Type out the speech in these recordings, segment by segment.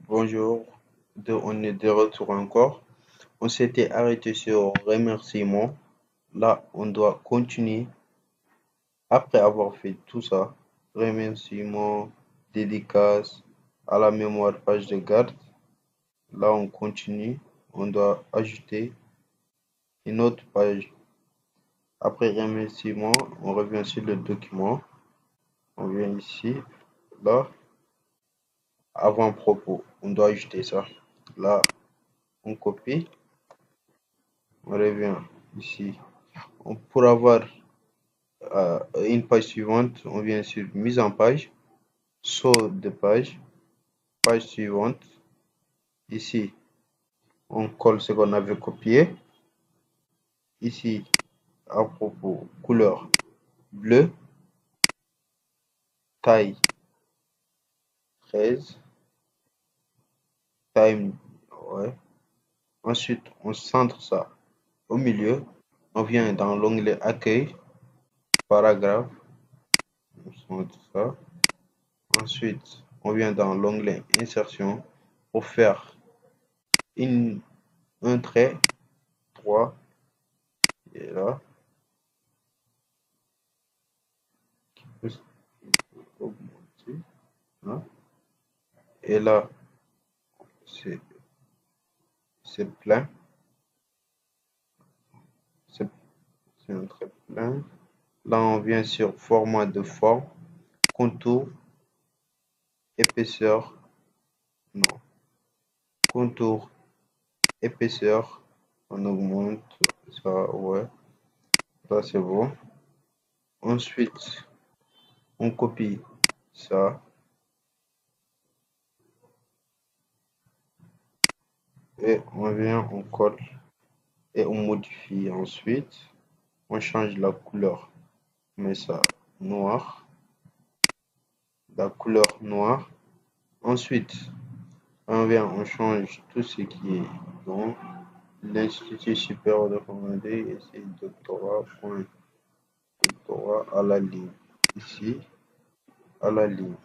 Bonjour, on est de retour encore. On s'était arrêté sur remerciements. Là, on doit continuer après avoir fait tout ça. Remerciements, dédicaces, à la mémoire, page de garde. Là, on continue. On doit ajouter une autre page. Après remerciements, on revient sur le document. On vient ici. Là, avant-propos. On doit ajouter ça. Là, on copie. On revient ici. Pour avoir une page suivante, on vient sur mise en page, saut de page, page suivante. Ici, on colle ce qu'on avait copié. Ici, à propos, couleur bleue, taille 13, time, ouais. Ensuite, on centre ça au milieu. On vient dans l'onglet accueil, paragraphe, on centre ça. Ensuite, on vient dans l'onglet insertion pour faire un trait, 3, et là, augmenter, hein. Et là, c'est plein, c'est un trait plein. Là, on vient sur format de forme, contour, épaisseur, non, contour, épaisseur, on augmente ça, ouais, ça c'est bon. Ensuite, on copie ça et on vient, on colle et on modifie. Ensuite, on change la couleur, on met ça noir, la couleur noire. Ensuite, on vient, on change tout ce qui est dans l'Institut supérieur de Comandé et c'est doctorat, point, doctorat à la ligne. Ici, à la ligne.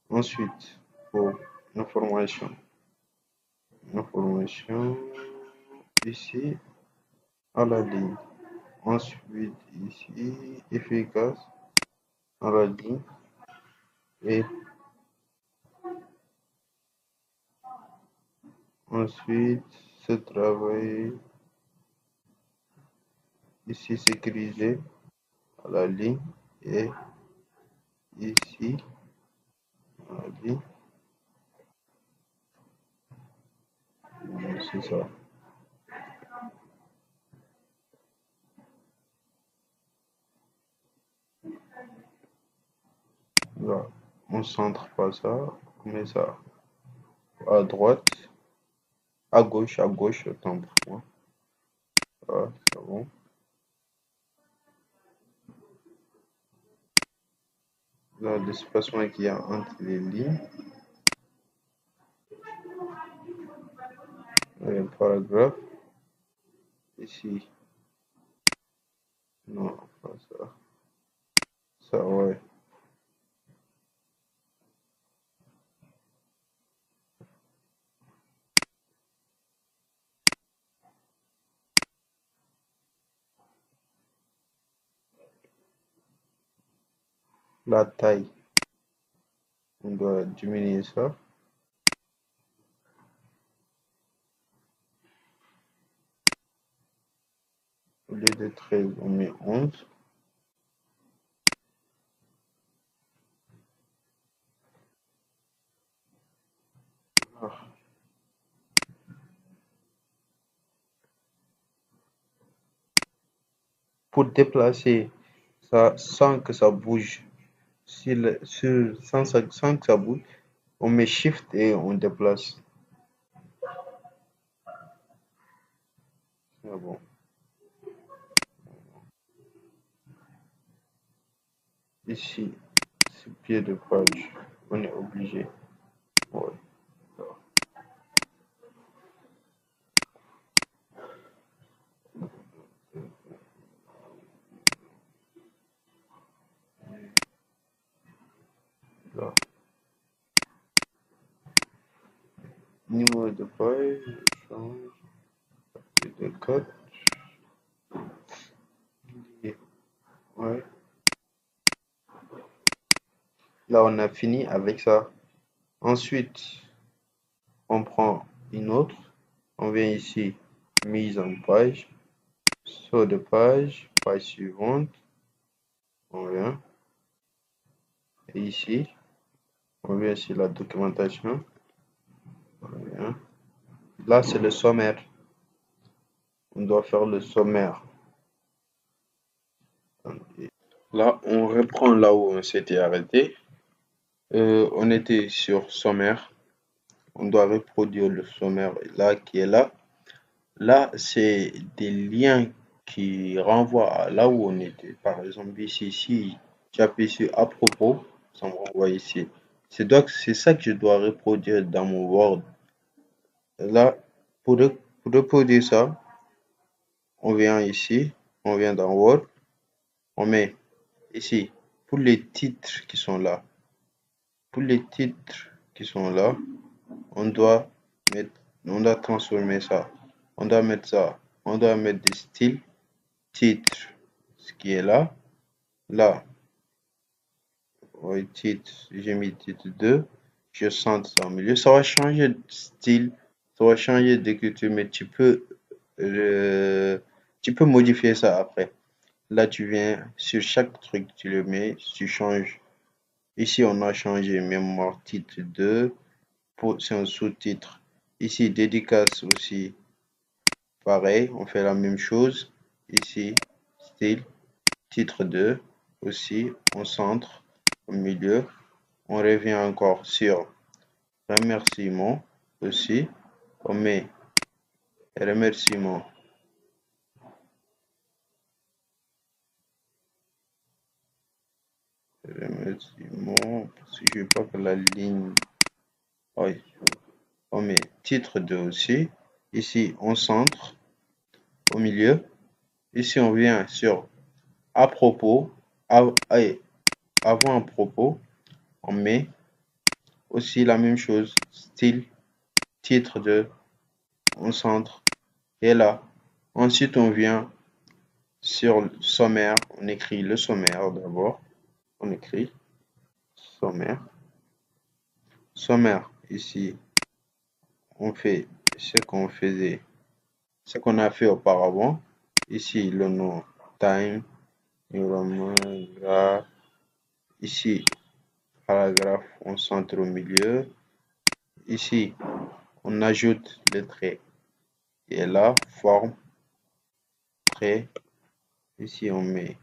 Ensuite, pour information, ici, à la ligne. Ensuite, ici, efficace, à la ligne. Et ensuite, ce travail, ici, sécurisé, à la ligne. Et ici, à la ligne. C'est ça. Là, on centre pas ça, on met ça à droite, à gauche, autant pour moi. Voilà, c'est bon. Là, l'espacement qu'il y a entre les lignes. Un paragraphe. Ici. Non, pas ça. Ça, ouais. La taille. On doit diminuer ça. Au lieu de 13, on met 11. Ah. Pour déplacer ça sans que ça bouge, sans que ça bouge, on met Shift et on déplace. C'est bon. Ici, c'est pied de page. On est obligé. Ouais. Là. Numéro de page, je change de code. Ouais. Là, on a fini avec ça. Ensuite, on prend une autre. On vient ici, mise en page, saut de page, page suivante. On vient. Et ici, on vient sur la documentation. On vient. Là, c'est le sommaire. On doit faire le sommaire. Là, on reprend là où on s'était arrêté. On était sur sommaire. On doit reproduire le sommaire là qui est là. Là, c'est des liens qui renvoient à là où on était. Par exemple, ici, si j'appuie sur à propos, ça me renvoie ici. C'est ça que je dois reproduire dans mon Word. Là, pour reproduire ça, on vient ici, on vient dans Word, on met ici, pour les titres qui sont là, pour les titres qui sont là, on doit mettre, on doit transformer ça. On doit mettre ça. On doit mettre des styles, titre, ce qui est là. Là, oui, titre, j'ai mis titre 2. Je centre ça au milieu. Ça va changer de style, ça va changer d'écriture, mais tu peux modifier ça après. Là, tu viens sur chaque truc, tu le mets, tu changes. Ici, on a changé mémoire titre 2. C'est un sous-titre. Ici, dédicace aussi, pareil, on fait la même chose. Ici, style, titre 2, aussi, on centre au milieu. On revient encore sur remerciement, aussi, on met remerciement. Remerciement, parce que je veux pas que la ligne. Oui, on met titre 2 aussi. Ici, on centre au milieu. Ici, on vient sur à propos, et avant à propos, on met aussi la même chose, style, titre 2, on centre, et là. Ensuite, on vient sur le sommaire, on écrit le sommaire d'abord, on écrit sommaire. Sommaire, ici, on fait ce qu'on a fait auparavant. Ici, le nom, time, environment, graph. Ici, paragraphe, on centre au milieu. Ici, on ajoute le trait. Et là, forme, trait. Ici, on met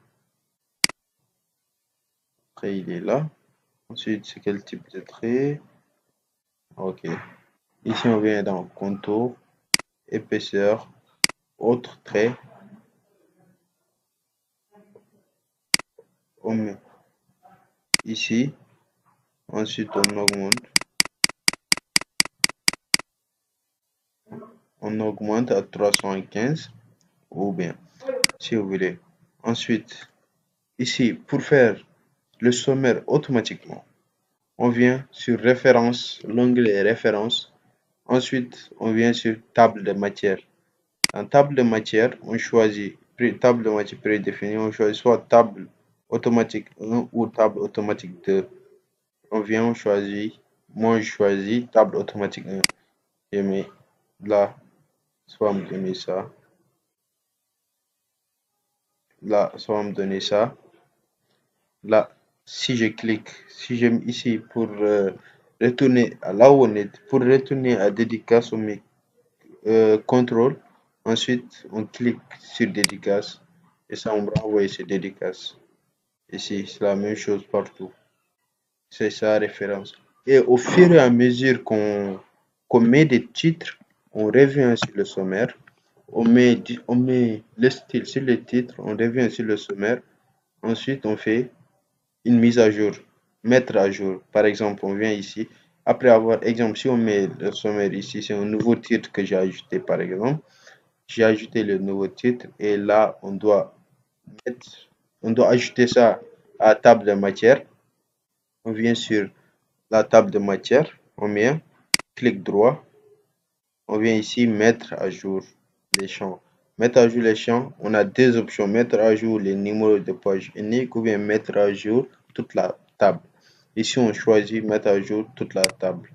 trait, il est là. Ensuite, c'est quel type de trait? Ok. Ici, on vient dans contour, épaisseur, autre trait. On met ici. Ensuite, on augmente. On augmente à 315 ou bien, si vous voulez. Ensuite, ici, pour faire le sommaire automatiquement, on vient sur référence, l'onglet référence. Ensuite, on vient sur table de matière. En table de matière, on choisit table de matière prédéfinie, on choisit soit table automatique 1 ou table automatique 2. On vient, on choisit, moi je choisis table automatique 1. Je mets là, soit me donner ça. Là, ça va me donner ça. Là, si je clique, si j'aime ici pour retourner à là où on est, pour retourner à dédicace, on met contrôle. Ensuite, on clique sur dédicace et ça, on va envoyer sur dédicace. Ici, c'est la même chose partout. C'est ça référence. Et au fur et à mesure qu'on met des titres, on revient sur le sommaire. On met le style sur le titre, on revient sur le sommaire. Ensuite, on fait une mise à jour, mettre à jour. Par exemple, on vient ici. Après avoir, exemple, si on met le sommaire ici, c'est un nouveau titre que j'ai ajouté, par exemple. J'ai ajouté le nouveau titre et là, on doit ajouter ça à la table de matière. On vient sur la table de matière, on vient, clic droit, On vient ici mettre à jour les champs. Mettre à jour les champs, on a deux options. Mettre à jour les numéros de page unique ou bien mettre à jour toute la table. Ici, on choisit mettre à jour toute la table.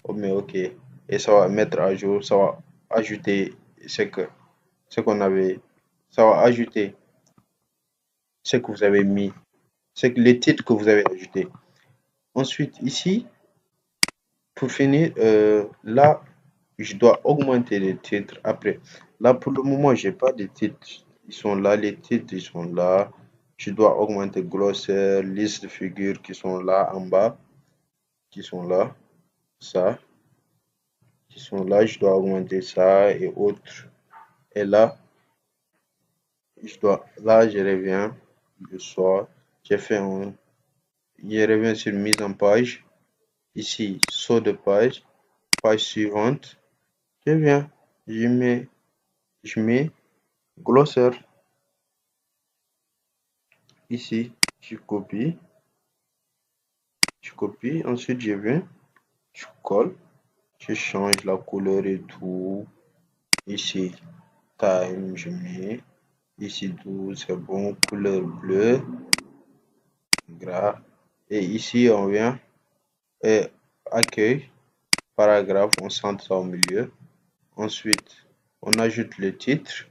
On met OK. Et ça va mettre à jour, ça va ajouter ce qu'on avait. Ça va ajouter ce que vous avez mis, les titres que vous avez ajoutés. Ensuite, ici, pour finir, là, je dois augmenter les titres après. Là, pour le moment, j'ai pas de titres. Ils sont là, les titres, ils sont là. Je dois augmenter glossaire, liste de figures qui sont là en bas, qui sont là, ça, qui sont là. Je dois augmenter ça et autres. Et là, là, je reviens, je sors, j'ai fait je reviens sur mise en page. Ici, saut de page, page suivante. Je viens, je mets glossaire. Ici, je copie, ensuite je viens, je colle, je change la couleur et tout. Ici, time, je mets, ici tout, c'est bon, couleur bleue, gras. Et ici, on vient, et accueil, paragraphe, on centre ça au milieu. Ensuite, on ajoute le titre,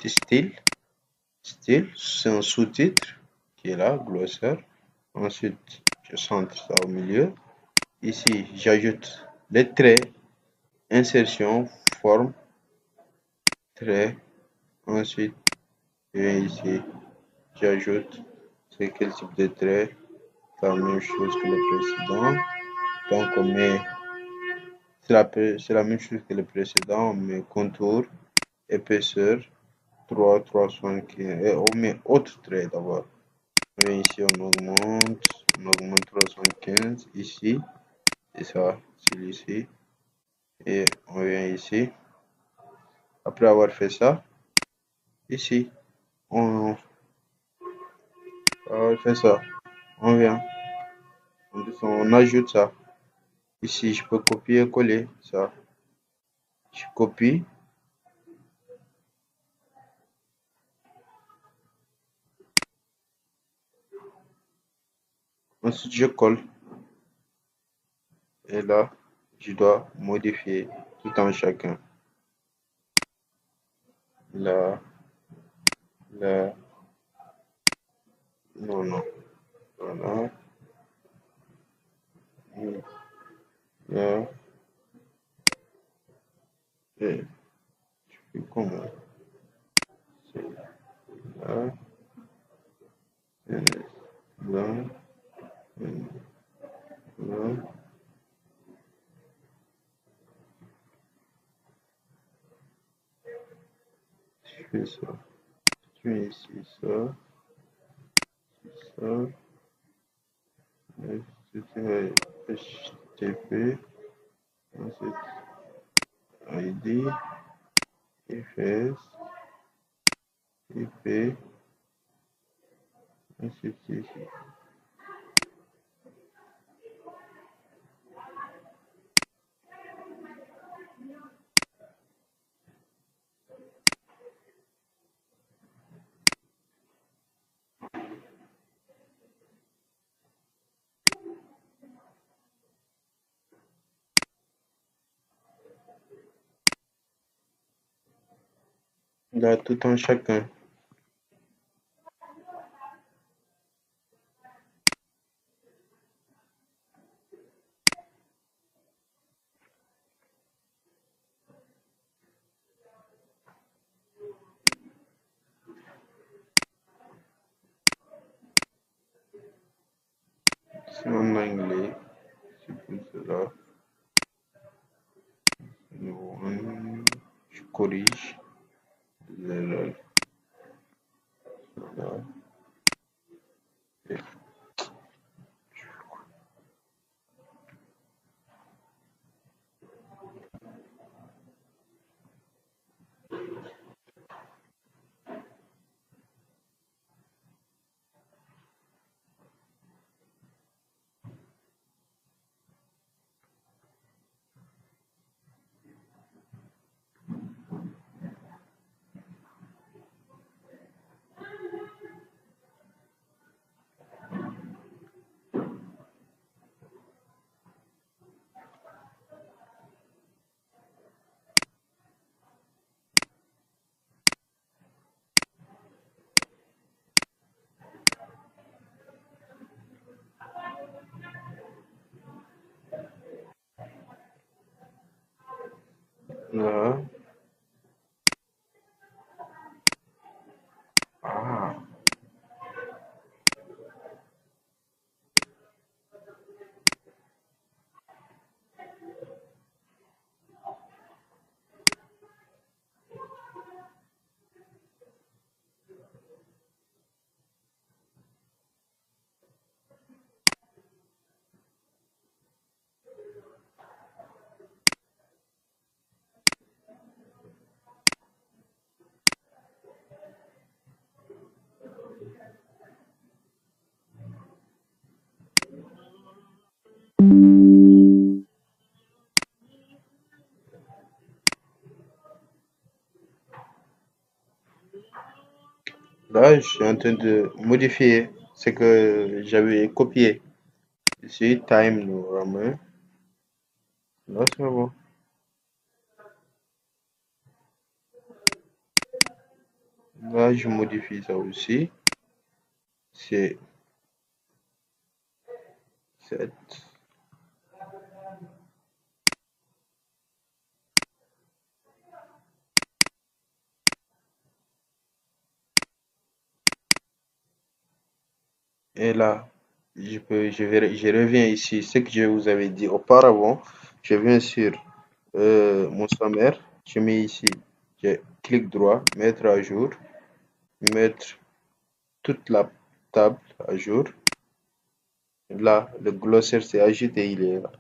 style, c'est un sous-titre qui est là, glossaire. Ensuite, je centre ça au milieu. Ici, j'ajoute les traits, insertion, forme, trait. Ensuite, je viens ici, j'ajoute c'est quel type de trait, la même chose que le précédent. Donc, c'est la même chose que le précédent, on met contour, épaisseur, 375, et on met autre trait d'abord. On vient ici, on augmente 315 ici, c'est ça, celui-ci, et on vient ici. Après avoir fait ça, ici, on fait ça, on vient, on ajoute ça. Ici, je peux copier et coller ça. Je copie, ensuite je colle. Et là, je dois modifier tout en chacun. Là, là, non, non, voilà, là, et je fais comment? C'est là, et là, et là, je fais ça. Je fais ici ça, ça, c'était HTTP, ensuite ID, FS, IP, ensuite ici. Là, tout en chacun. C'est en anglais, c'est pour cela. Je corrige l'erreur. Là. Ah, ah. Là, je suis en train de modifier ce que j'avais copié. Ici, time nous ramène. Là, c'est bon. Là, je modifie ça aussi. C'est 7. Et là, je reviens ici. Ce que je vous avais dit auparavant, je viens sur mon sommaire. Je mets ici, je clique droit, mettre à jour, mettre toute la table à jour. Là, le glossaire s'est ajouté, il est là.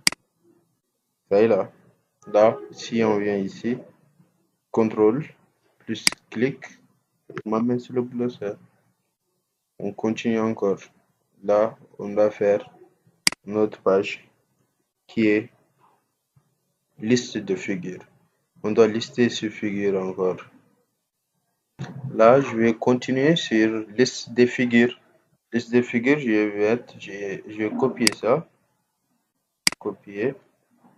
Ça est là. Là, si on vient ici, contrôle, plus clic, je m'amène sur le glossaire. On continue encore. Là, on va faire notre page qui est liste de figures. On doit lister ces figures encore. Là, je vais continuer sur liste des figures. Liste des figures, je vais copier ça. Copier.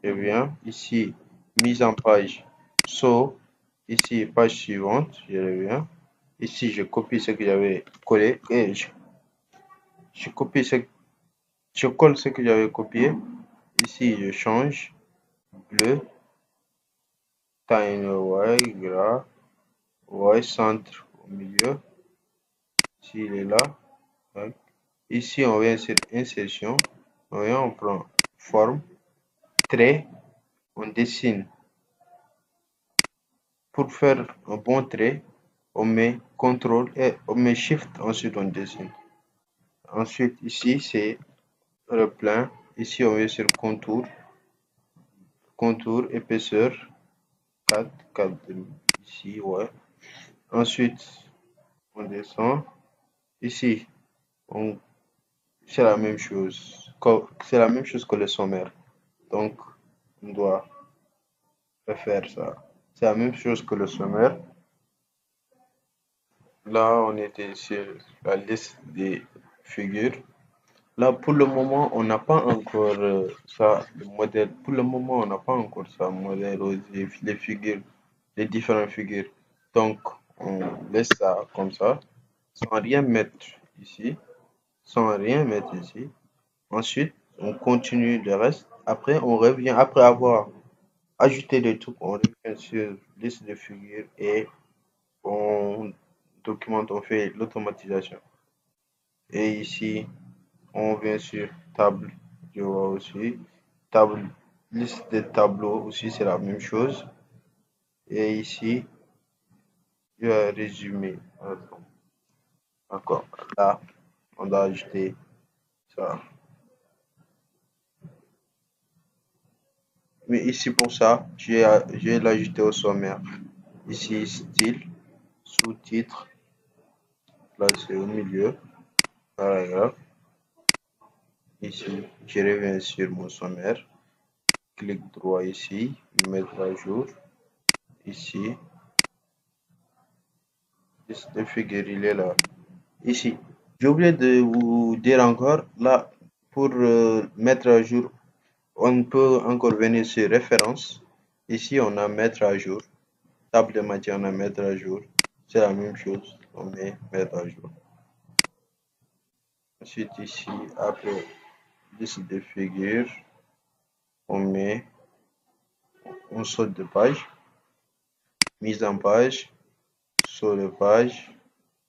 Je viens ici, mise en page. Saut. Ici, page suivante. Je reviens. Ici, je copie ce que j'avais collé et je copie ce, je colle ce que j'avais copié. Ici, je change. Bleu. Tiny Y, gras. Y, centre au milieu. Ici, il est là. Tac. Ici, on vient sur insertion. On prend forme, trait, on dessine. Pour faire un bon trait, on met CTRL et on met SHIFT, ensuite on dessine. Ensuite, ici, c'est le plein. Ici, on vient sur contour, contour, épaisseur, 4, ici, ouais. Ensuite, on descend. Ici, on, c'est la même chose. C'est la même chose que le sommaire. Donc, on doit refaire ça. C'est la même chose que le sommaire. Là, on était sur la liste des figures. Là, pour le moment, on n'a pas encore ça, le modèle. Pour le moment, on n'a pas encore ça, modèle, les figures, les différentes figures. Donc, on laisse ça comme ça, sans rien mettre ici, sans rien mettre ici. Ensuite, on continue le reste. Après, on revient, après avoir ajouté les trucs, on revient sur liste de figures et on documente, on fait l'automatisation. Et ici, on vient sur table, je vois aussi. Table, liste des tableaux aussi, c'est la même chose. Et ici, je vais résumer. D'accord. Là, on doit ajouter ça. Mais ici, pour ça, je vais l'ajouter au sommaire. Ici, style, sous-titre, là, c'est au milieu, paragraphe. Ici, je reviens sur mon sommaire. Clic droit ici, mettre à jour. Ici, liste de figures, il est là. Ici, j'ai oublié de vous dire encore, là, pour mettre à jour, on peut encore venir sur référence. Ici, on a mettre à jour. Table de matière, on a mettre à jour. C'est la même chose, on met mettre à jour. Ensuite, ici, après liste de figures, on met, on saute de page. mise en page, saut de page,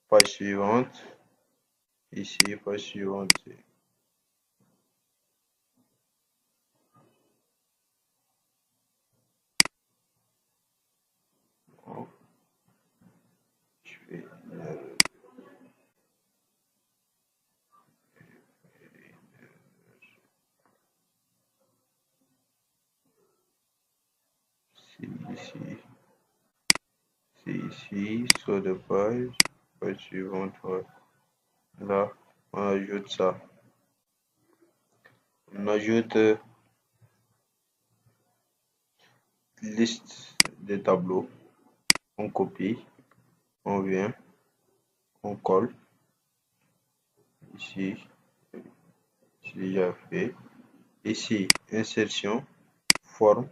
page suivante, ici, page suivante. Bon, je vais ici, c'est ici, saut de page, page suivante, ouais. Là, on ajoute ça. On ajoute liste des tableaux. On copie, on vient, on colle. Ici, c'est déjà fait. Ici, insertion, forme,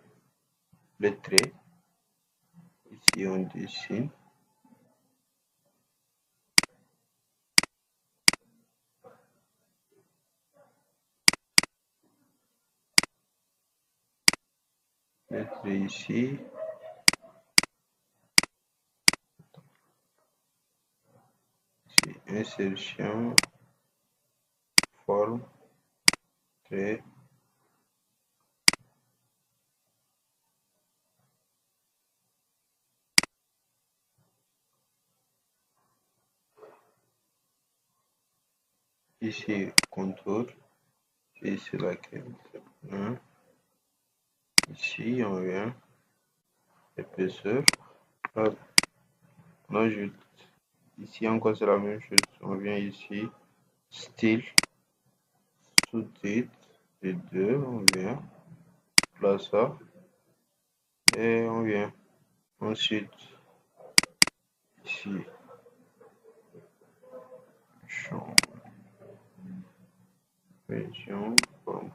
les traits. Ici, on dessine. Les traits ici. Ici, insertion, forme, trait. Ici, contour. Ici, laquelle? Ici, on vient. Épaisseur. Là, on ajoute. Ici encore c'est la même chose. On vient ici. Style. Sous-titre. Les deux, on vient. Là ça. Et on vient. Ensuite, ici. Champ. Région. Forme.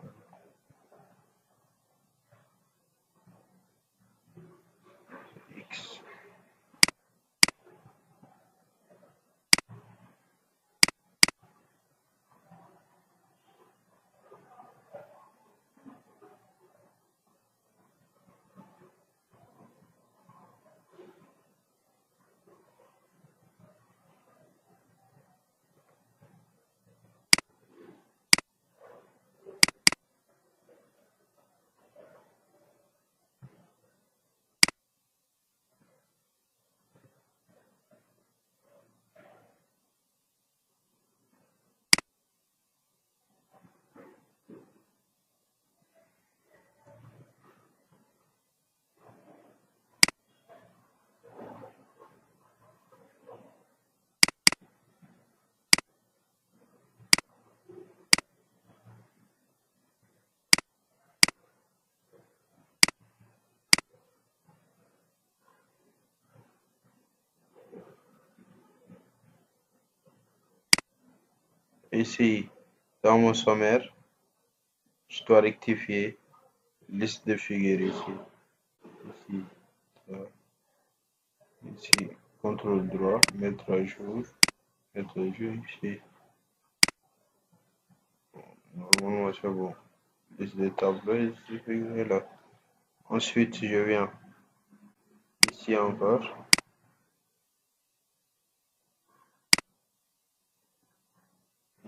X. Ici, dans mon sommaire, je dois rectifier liste de figures ici. Ici, ça. Ici, contrôle droit, mettre à jour ici. Normalement, c'est bon. Liste des tableaux, liste de figures là. Ensuite, je viens ici encore.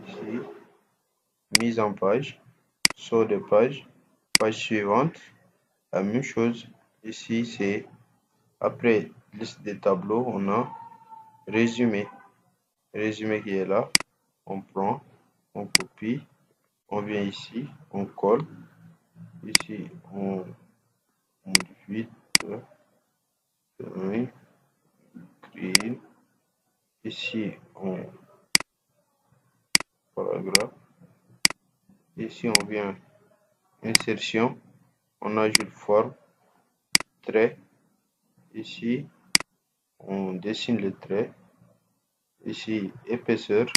Ici, mise en page, saut de page, page suivante, la même chose. Ici, c'est après liste des tableaux, on a résumé. Résumé qui est là. On prend, on copie, on vient ici, on colle. Ici, on modifie, créer. Ici, on paragraphe. Ici, on vient insertion, on ajoute forme, trait. Ici, on dessine le trait. Ici, épaisseur.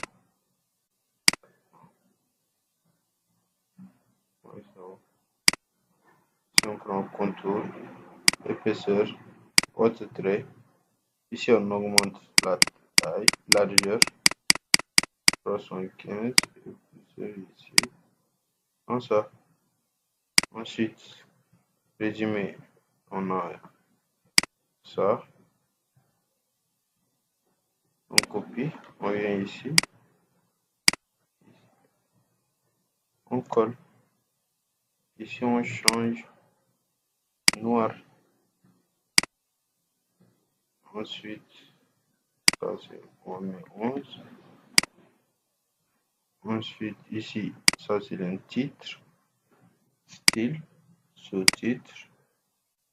Si on prend contour, épaisseur, haute trait. Ici, on augmente la taille, largeur, 315, épaisseur ici. Comme ça. Ensuite, résumé, on a ça. On copie, on vient ici, on colle. Ici, on change noir. Ensuite, ça c'est, on met 11. Ensuite, ici, ça c'est un titre, style, sous-titre,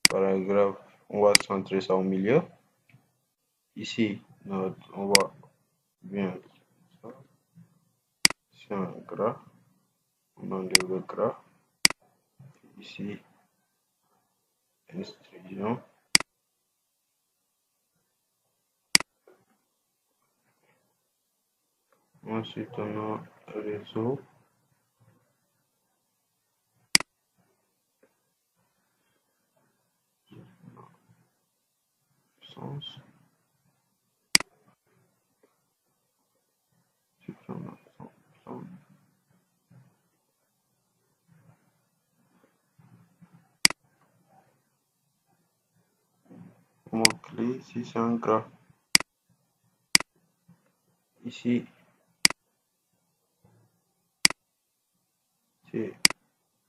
paragraphe. On va centrer ça au milieu. Ici, on va bien ça. C'est un gras. On enlève le gras. Ici, instruction. Ensuite, on a réseau. Sens. Mot-clé, ici c'est un gras. Ici, c'est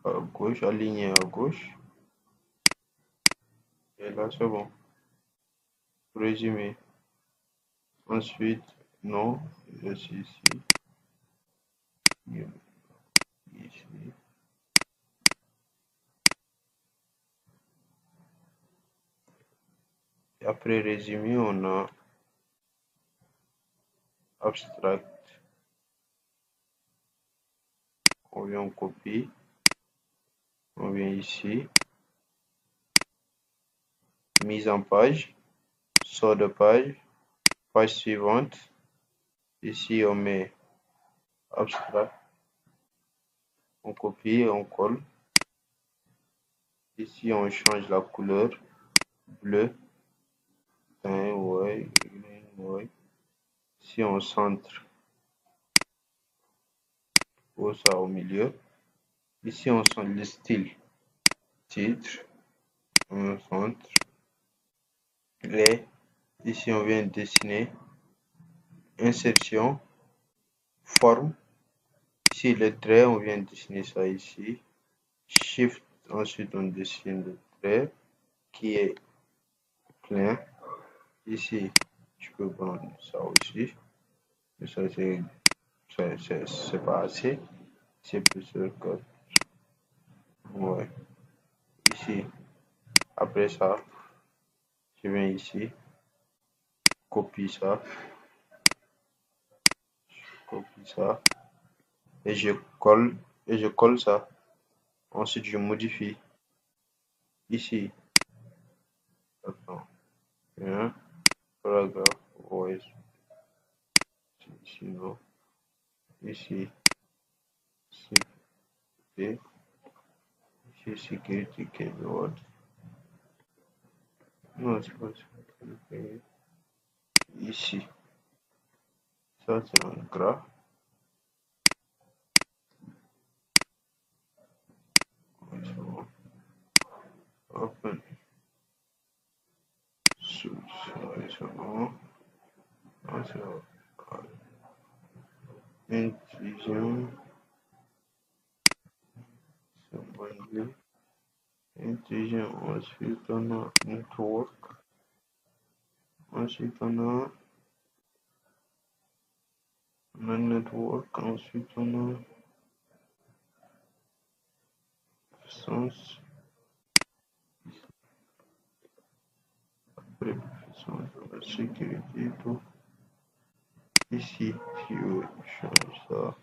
à gauche, aligné à gauche. Et là, c'est bon. Résumé. Ensuite, non, je suis ici. Ici. Et après résumé, on a abstract. On vient en copie. On vient ici. Mise en page. Sort de page. Page suivante. Ici, on met abstract. On copie et on colle. Ici, on change la couleur. Bleu. Ouais, ouais. Ici, on centre. Ou ça au milieu. Ici, on centre le style. Titre. On centre. Les. Ici, on vient dessiner. Insertion. Forme. Ici, le trait, on vient dessiner ça ici. Shift, ensuite on dessine le trait qui est plein. Ici, je peux prendre ça aussi. Mais ça, c'est pas assez. C'est plus que. Ouais. Ici, après ça, je viens ici, copie ça, et je colle ça. Ensuite, je modifie. Ici, attends, un paragraphe, voice, ici, non. Ici, sécurité, ici, sécurité keyword. Non, c'est pas sécurité. Ici, ça c'est un graphe. Open. Intelligent. Intelligent. Ensuite, on a network. Ensuite, on a network. Ensuite, on a puissance. Après, puissance, on a sécurité. Tout. Ici, si je change ça.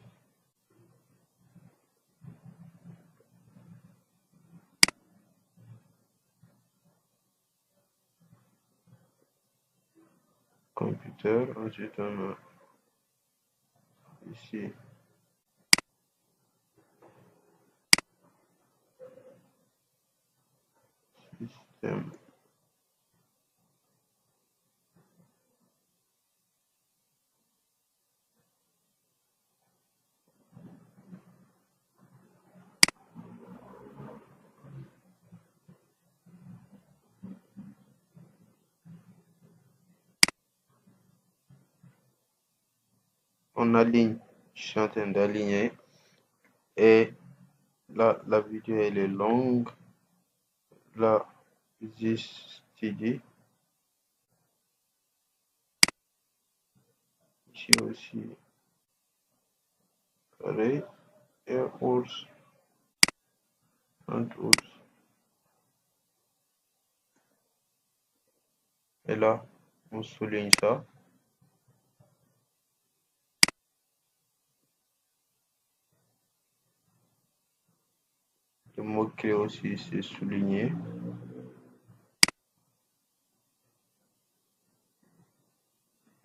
Computer. Ensuite, on a ici. Système. On aligne. Je suis en train d'aligner. Et là, la vidéo, elle est longue. Là, this TD. Ici aussi. Carré. Et ours. Un ours. Et là, on souligne ça. Le mot-clé aussi, c'est souligné.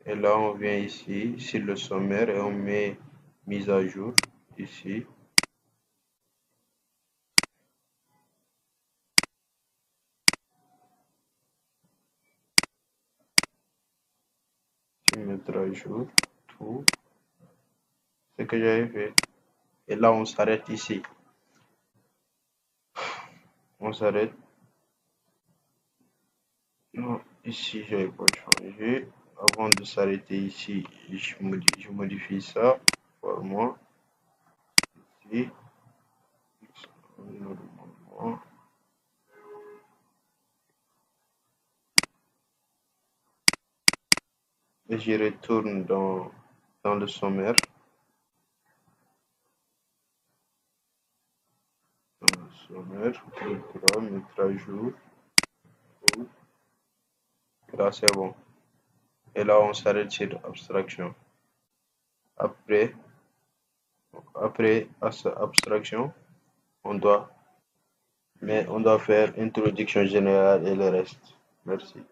Et là, on vient ici, sur le sommaire, et on met mise à jour, ici. Je vais mettre à jour tout ce que j'avais fait. Et là, on s'arrête ici. On s'arrête. Non, ici, je n'avais pas changé. Avant de s'arrêter ici, je modifie ça. Format. Ici. Normalement. Et je retourne dans le sommaire. Dans le sommaire, clic droit, mettre à jour. Là, c'est bon. Et là, on s'arrête sur abstraction. Après abstraction, on doit faire introduction générale et le reste. Merci.